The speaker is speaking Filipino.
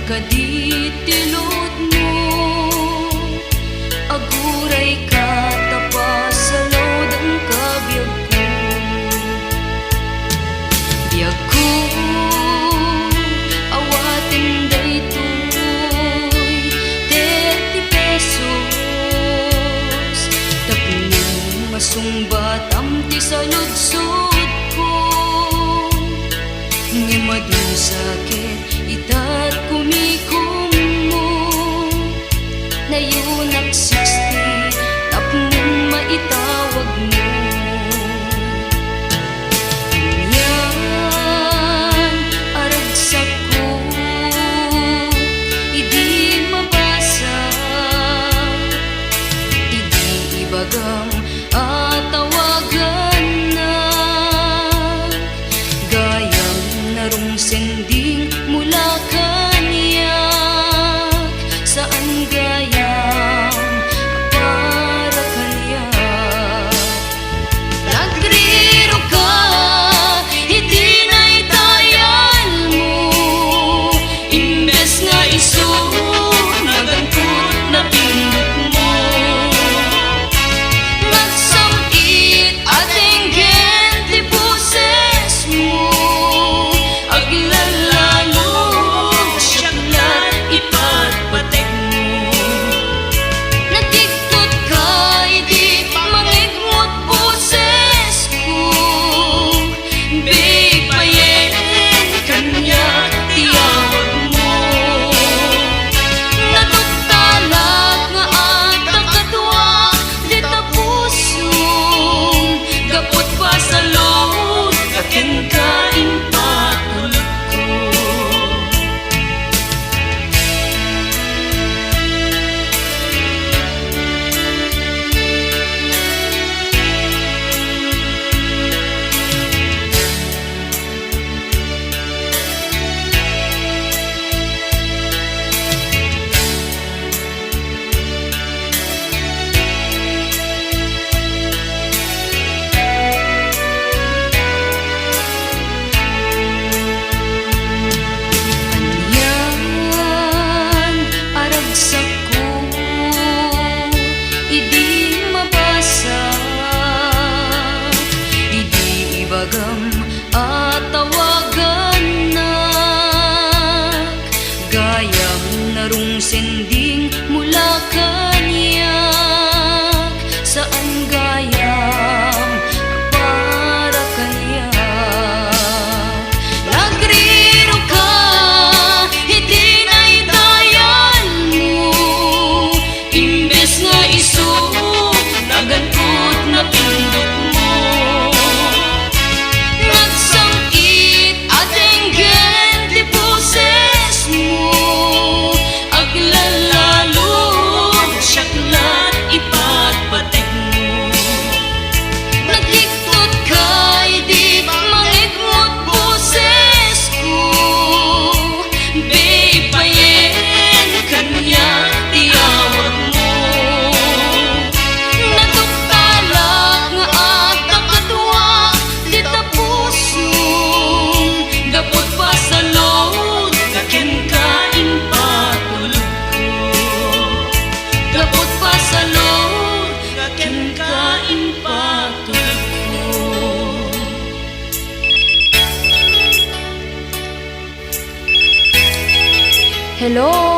Kaditilod mo, aguray ka tapas sa lod ang kabiyag ko. Biyag ko, awatin daytoy 30 pesos. Tapno masumbat amti sa ludsod ko, nga madusakit itat kumikom mo. Na yun ang 60 tapno maitawag mo. Yan aragsak ko, idi mabasa, idi ibagam at tawagan na. Gayang narong sending mula kanyak, saan gayang para kanyak. Nagriro ka, hindi na itayan mo, imbes nga iso nagangkot na pindot mo. Nagsamit ating genti boses mo, aglalalong siyaklat ipatpatek mo. Natigtot ka, hindi mangigmot boses ko, bipayen kanya tiyawag mo. Natugtalak nga ata katwa di tapusong, gapot pa sa loob akin kain patulog ko. Anyan aragsak ko, idi mabasa, idi ibagam at tawagan na. Gayang narong sending mula kanyak, saan gayang para kanyak. Nagriro ka, hindi na itayan mo, imbes nga iso nagangkot na pindot mo. Nagsamit ating genti boses mo, aglalalong siyaklat ipatpatek mo. Nagliktot ka, hindi mangigmot boses ko, bipayen kanya tiyawag mo. Natugtalak nga ata katwa di tapusong, gapot pa sa loob akin kain patulog ko. Gapot pa sa loob akin kain patulog ko. Hello?